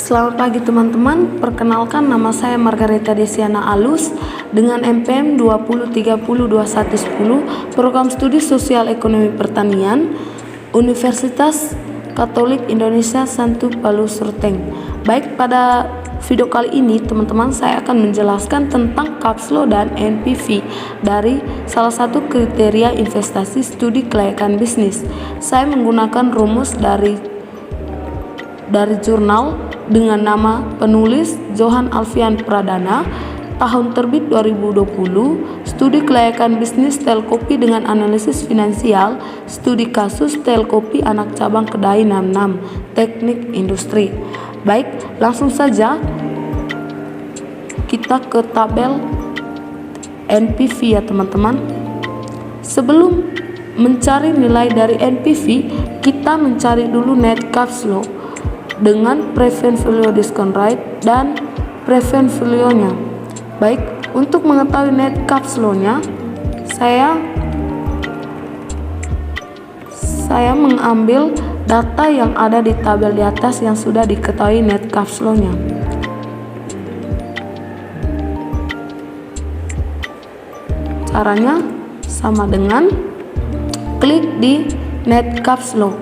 Selamat pagi teman-teman, perkenalkan nama saya Margareta Desiana Alus dengan MPM 20302110 Program Studi Sosial Ekonomi Pertanian Universitas Katolik Indonesia Santo Paulus Ruteng. Baik, pada video kali ini teman-teman saya akan menjelaskan tentang cash flow dan NPV dari salah satu kriteria investasi studi kelayakan bisnis. Saya menggunakan rumus dari jurnal dengan nama penulis Johan Alfian Pradana, tahun terbit 2020, studi kelayakan bisnis Telkopi dengan analisis finansial, studi kasus Telkopi anak cabang Kedai 66, teknik industri. Baik, langsung saja kita ke tabel NPV ya teman-teman. Sebelum mencari nilai dari NPV, kita mencari dulu net cash flow dengan present value discount rate dan present value-nya. Baik, untuk mengetahui net cash flow-nya, saya mengambil data yang ada di tabel di atas yang sudah diketahui net cash flow-nya. Caranya sama dengan klik di net cash flow.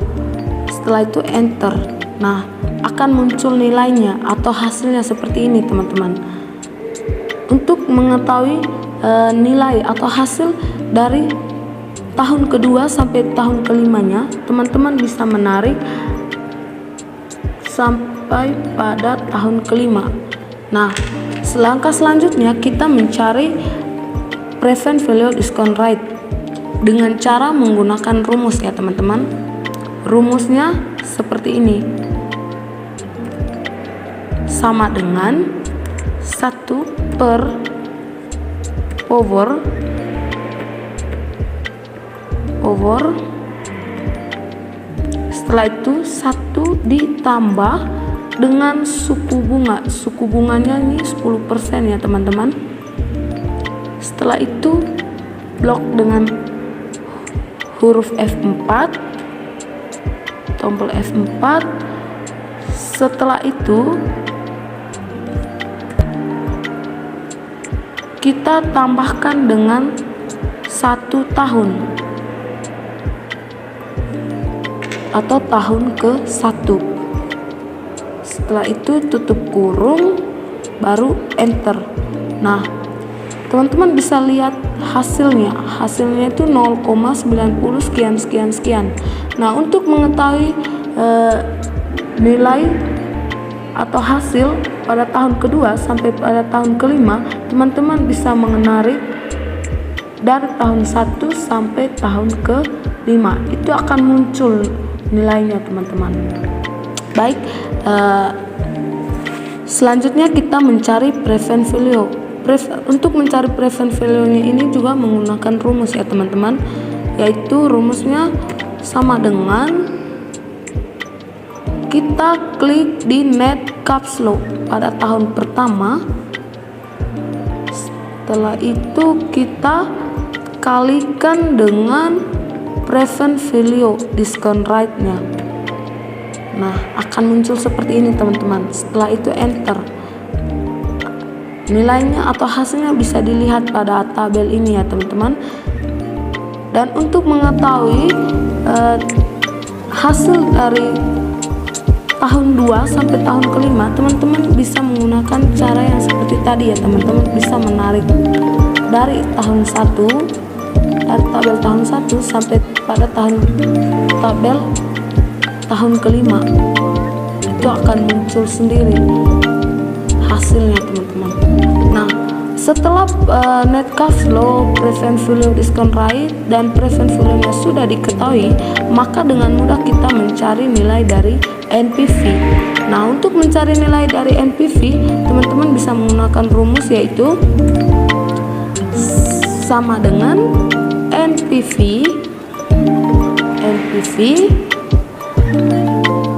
Setelah itu enter. Nah, akan muncul nilainya atau hasilnya seperti ini teman-teman. Untuk mengetahui nilai atau hasil dari tahun kedua sampai tahun kelimanya, teman-teman bisa menarik sampai pada tahun kelima. Nah, langkah selanjutnya kita mencari present value discount rate dengan cara menggunakan rumus ya teman-teman. Rumusnya seperti ini, sama dengan 1 per power setelah itu 1 ditambah dengan suku bunganya ini 10% ya teman-teman. Setelah itu blok dengan huruf F4, tombol F4. Setelah itu kita tambahkan dengan 1 tahun atau tahun ke-1. Setelah itu tutup kurung, baru enter. Nah, teman-teman bisa lihat hasilnya itu 0,90 sekian. Nah, untuk mengetahui nilai atau hasil pada tahun kedua sampai pada tahun kelima, teman-teman bisa menarik dari tahun 1 sampai tahun ke-5. Itu akan muncul nilainya teman-teman. Baik, selanjutnya kita mencari present value. Untuk mencari present value-nya ini juga menggunakan rumus ya teman-teman, yaitu rumusnya sama dengan kita klik di net cash flow pada tahun pertama. Setelah itu kita kalikan dengan present value discount rate-nya. Nah, akan muncul seperti ini teman-teman. Setelah itu enter. Nilainya atau hasilnya bisa dilihat pada tabel ini ya teman-teman. Dan untuk mengetahui hasil dari tahun 2 sampai tahun kelima, teman-teman bisa menggunakan cara yang seperti tadi ya teman-teman. Bisa menarik dari tahun 1, dari tabel tahun 1 sampai pada tabel tahun kelima. Itu akan muncul sendiri hasilnya teman-teman. Nah, setelah net cash flow, present value discount rate dan present value-nya sudah diketahui, maka dengan mudah kita mencari nilai dari NPV. Nah, untuk mencari nilai dari NPV, teman-teman bisa menggunakan rumus yaitu sama dengan NPV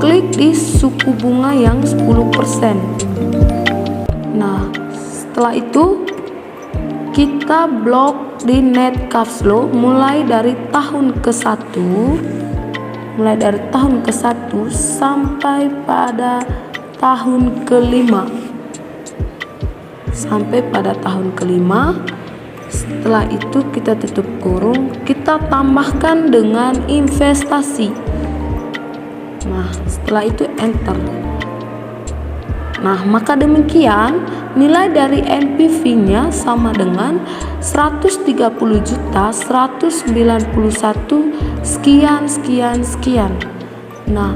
klik di suku bunga yang 10%. Nah, setelah itu kita blok di net cash flow mulai dari tahun ke-1 sampai pada tahun kelima. Sampai pada tahun kelima, setelah itu kita tutup kurung, kita tambahkan dengan investasi. Nah, setelah itu enter. Nah, maka demikian nilai dari NPV-nya sama dengan 130.191 sekian. Nah,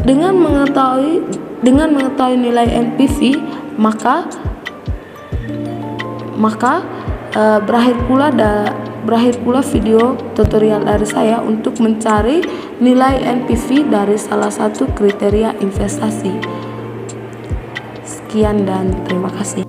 dengan mengetahui nilai NPV, maka berakhir pula video tutorial dari saya untuk mencari nilai NPV dari salah satu kriteria investasi. Sekian dan terima kasih.